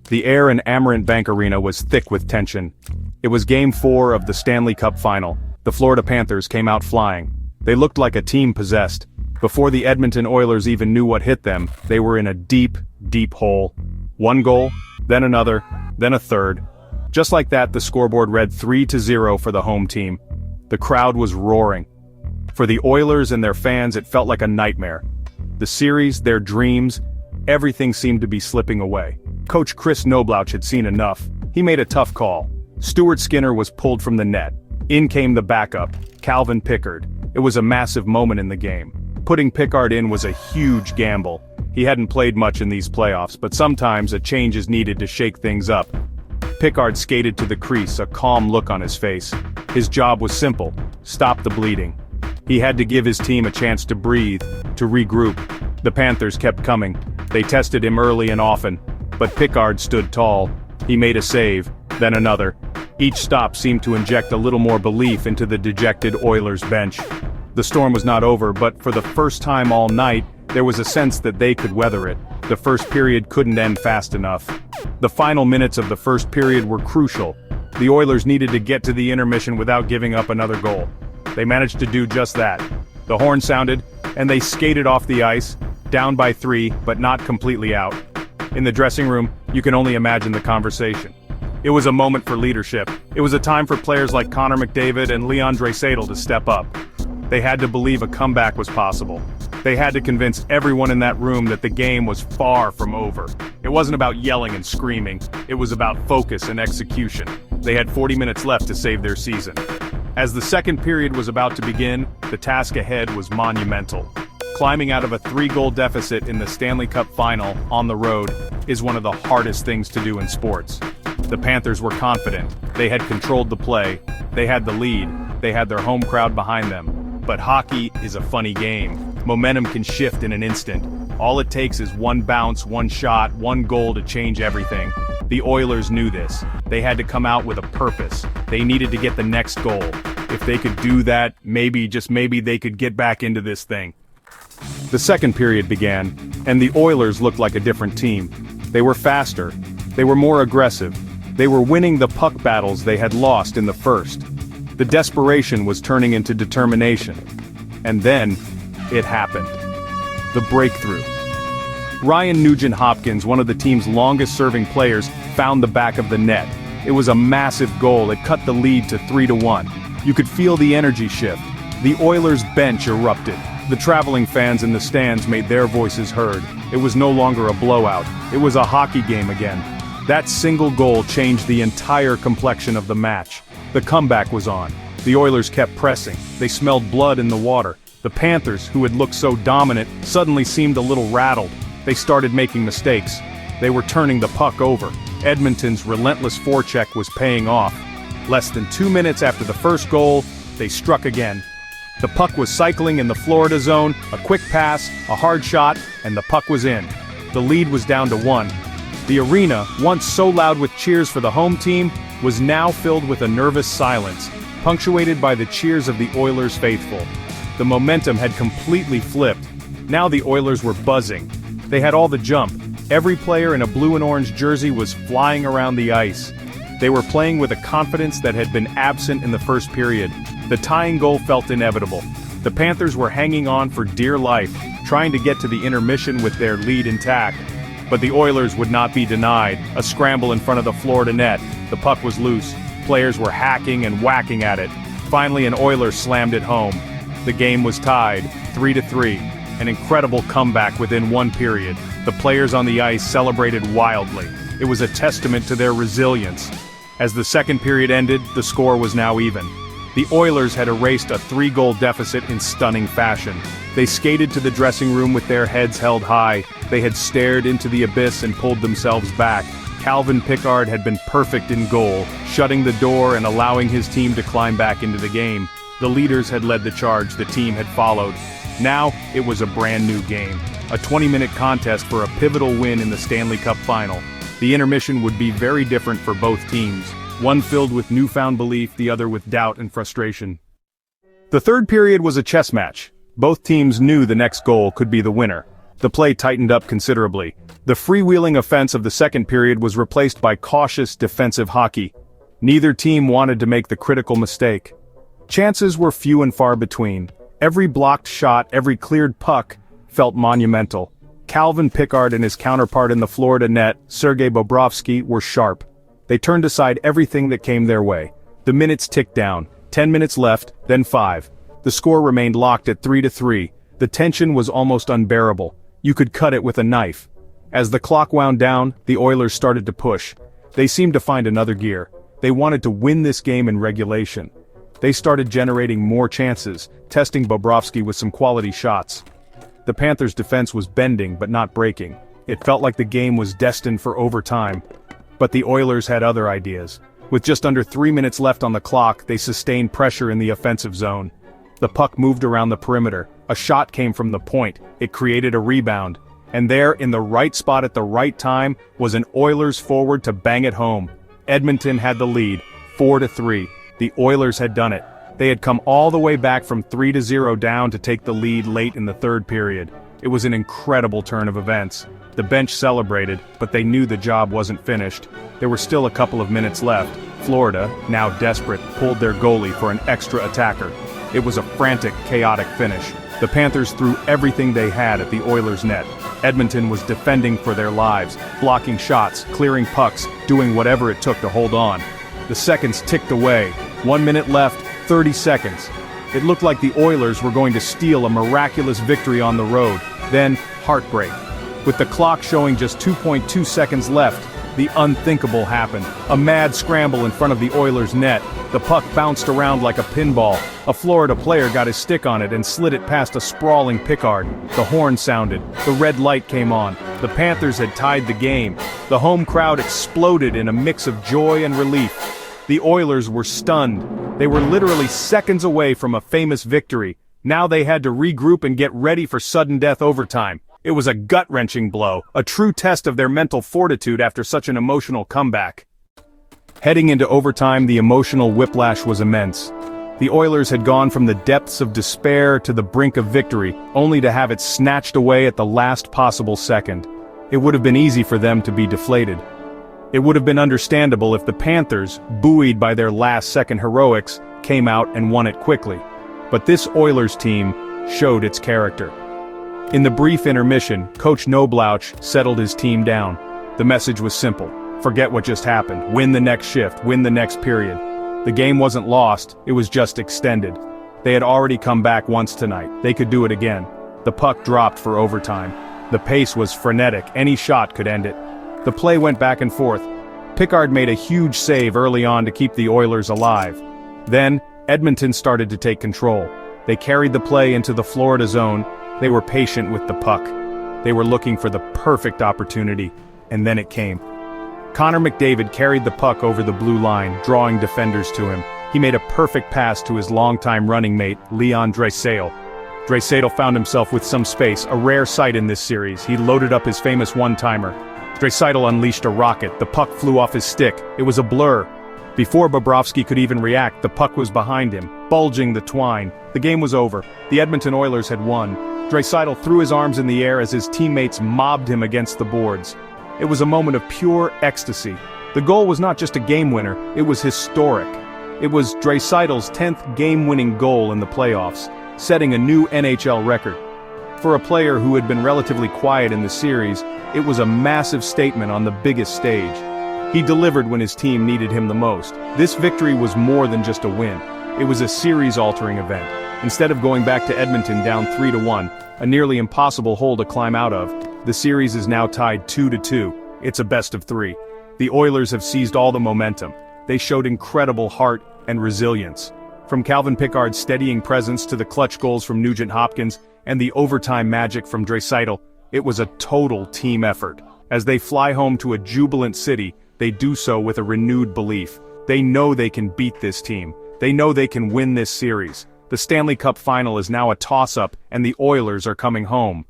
The air in Amarant Bank Arena was thick with tension. It was Game 4 of the Stanley Cup Final. The Florida Panthers came out flying. They looked like a team possessed. Before the Edmonton Oilers even knew what hit them, they were in a deep, deep hole. One goal, then another, then a third. Just like that, the scoreboard read 3-0 for the home team. The crowd was roaring. For the Oilers and their fans, it felt like a nightmare. The series, their dreams, everything seemed to be slipping away. Coach Chris Noblouch had seen enough. He made a tough call. Stuart Skinner was pulled from the net. In came the backup, Calvin Pickard. It was a massive moment in the game. Putting Pickard in was a huge gamble. He hadn't played much in these playoffs, but sometimes a change is needed to shake things up. Pickard skated to the crease, a calm look on his face. His job was simple: stop the bleeding. He had to give his team a chance to breathe, to regroup. The Panthers kept coming. They tested him early and often, but Pickard stood tall. He made a save, then another. Each stop seemed to inject a little more belief into the dejected Oilers bench. The storm was not over, but for the first time all night, there was a sense that they could weather it. The first period couldn't end fast enough. The final minutes of the first period were crucial. The Oilers needed to get to the intermission without giving up another goal. They managed to do just that. The horn sounded, and they skated off the ice, down by 3, but not completely out. In the dressing room, you can only imagine the conversation. It was a moment for leadership. It was a time for players like Connor McDavid and Leon Draisaitl to step up. They had to believe a comeback was possible. They had to convince everyone in that room that the game was far from over. It wasn't about yelling and screaming. It was about focus and execution. They had 40 minutes left to save their season. As the second period was about to begin, the task ahead was monumental. Climbing out of a 3-goal deficit in the Stanley Cup Final on the road is one of the hardest things to do in sports. The Panthers were confident. They had controlled the play. They had the lead. They had their home crowd behind them. But hockey is a funny game. Momentum can shift in an instant. All it takes is one bounce, one shot, one goal to change everything. The Oilers knew this. They had to come out with a purpose. They needed to get the next goal. If they could do that, maybe, just maybe, they could get back into this thing. The second period began, and the Oilers looked like a different team. They were faster. They were more aggressive. They were winning the puck battles they had lost in the first. The desperation was turning into determination. And then, it happened. The breakthrough. Ryan Nugent-Hopkins, one of the team's longest-serving players, found the back of the net. It was a massive goal. It cut the lead to 3-1. You could feel the energy shift. The Oilers' bench erupted. The traveling fans in the stands made their voices heard. It was no longer a blowout. It was a hockey game again. That single goal changed the entire complexion of the match. The comeback was on. The Oilers kept pressing. They smelled blood in the water. The Panthers, who had looked so dominant, suddenly seemed a little rattled. They started making mistakes. They were turning the puck over. Edmonton's relentless forecheck was paying off. Less than 2 minutes after the first goal, they struck again. The puck was cycling in the Florida zone, a quick pass, a hard shot, and the puck was in. The lead was down to 1. The arena, once so loud with cheers for the home team, was now filled with a nervous silence, punctuated by the cheers of the Oilers faithful. The momentum had completely flipped. Now the Oilers were buzzing. They had all the jump. Every player in a blue and orange jersey was flying around the ice. They were playing with a confidence that had been absent in the first period. The tying goal felt inevitable. The Panthers were hanging on for dear life, trying to get to the intermission with their lead intact. But the Oilers would not be denied. A scramble in front of the Florida net. The puck was loose. Players were hacking and whacking at it. Finally, an Oiler slammed it home. The game was tied, 3-3. An incredible comeback within one period. The players on the ice celebrated wildly. It was a testament to their resilience. As the second period ended, the score was now even. The Oilers had erased a 3-goal deficit in stunning fashion. They skated to the dressing room with their heads held high. They had stared into the abyss and pulled themselves back. Calvin Pickard had been perfect in goal, shutting the door and allowing his team to climb back into the game. The leaders had led the charge, the team had followed. Now, it was a brand new game. A 20-minute contest for a pivotal win in the Stanley Cup Final. The intermission would be very different for both teams. One filled with newfound belief, the other with doubt and frustration. The third period was a chess match. Both teams knew the next goal could be the winner. The play tightened up considerably. The freewheeling offense of the second period was replaced by cautious defensive hockey. Neither team wanted to make the critical mistake. Chances were few and far between. Every blocked shot, every cleared puck, felt monumental. Calvin Pickard and his counterpart in the Florida net, Sergei Bobrovsky, were sharp. They turned aside everything that came their way. The minutes ticked down. 10 minutes left, then 5. The score remained locked at 3-3. The tension was almost unbearable. You could cut it with a knife. As the clock wound down, the Oilers started to push. They seemed to find another gear. They wanted to win this game in regulation. They started generating more chances, testing Bobrovsky with some quality shots. The Panthers' defense was bending but not breaking. It felt like the game was destined for overtime. But the Oilers had other ideas. With just under 3 minutes left on the clock, they sustained pressure in the offensive zone. The puck moved around the perimeter. A shot came from the point. It created a rebound. And there, in the right spot at the right time, was an Oilers forward to bang it home. Edmonton had the lead, 4-3. The Oilers had done it. They had come all the way back from 3-0 down to take the lead late in the third period. It was an incredible turn of events. The bench celebrated, but they knew the job wasn't finished. There were still a couple of minutes left. Florida, now desperate, pulled their goalie for an extra attacker. It was a frantic, chaotic finish. The Panthers threw everything they had at the Oilers' net. Edmonton was defending for their lives, blocking shots, clearing pucks, doing whatever it took to hold on. The seconds ticked away. 1 minute left, 30 seconds. It looked like the Oilers were going to steal a miraculous victory on the road. Then, heartbreak. With the clock showing just 2.2 seconds left, the unthinkable happened. A mad scramble in front of the Oilers' net. The puck bounced around like a pinball. A Florida player got his stick on it and slid it past a sprawling Pickard. The horn sounded. The red light came on. The Panthers had tied the game. The home crowd exploded in a mix of joy and relief. The Oilers were stunned. They were literally seconds away from a famous victory. Now they had to regroup and get ready for sudden death overtime. It was a gut-wrenching blow, a true test of their mental fortitude after such an emotional comeback. Heading into overtime, the emotional whiplash was immense. The Oilers had gone from the depths of despair to the brink of victory, only to have it snatched away at the last possible second. It would have been easy for them to be deflated. It would have been understandable if the Panthers, buoyed by their last-second heroics, came out and won it quickly. But this Oilers team showed its character. In the brief intermission, Coach Noblouch settled his team down. The message was simple. Forget what just happened. Win the next shift. Win the next period. The game wasn't lost, it was just extended. They had already come back once tonight. They could do it again. The puck dropped for overtime. The pace was frenetic. Any shot could end it. The play went back and forth. Pickard made a huge save early on to keep the Oilers alive. Then, Edmonton started to take control. They carried the play into the Florida zone. They were patient with the puck. They were looking for the perfect opportunity, and then it came. Connor McDavid carried the puck over the blue line, drawing defenders to him. He made a perfect pass to his longtime running mate, Leon Draisaitl. Draisaitl found himself with some space, a rare sight in this series. He loaded up his famous one-timer. Draisaitl unleashed a rocket. The puck flew off his stick. It was a blur. Before Bobrovsky could even react, the puck was behind him, bulging the twine. The game was over. The Edmonton Oilers had won. Draisaitl threw his arms in the air as his teammates mobbed him against the boards. It was a moment of pure ecstasy. The goal was not just a game winner, it was historic. It was Draisaitl's 10th game-winning goal in the playoffs, setting a new NHL record. For a player who had been relatively quiet in the series, it was a massive statement on the biggest stage. He delivered when his team needed him the most. This victory was more than just a win. It was a series-altering event. Instead of going back to Edmonton down 3-1, a nearly impossible hole to climb out of, the series is now tied 2-2. It's a best of 3. The Oilers have seized all the momentum. They showed incredible heart and resilience. From Calvin Pickard's steadying presence to the clutch goals from Nugent Hopkins and the overtime magic from Draisaitl, it was a total team effort. As they fly home to a jubilant city, they do so with a renewed belief. They know they can beat this team. They know they can win this series. The Stanley Cup Final is now a toss-up, and the Oilers are coming home.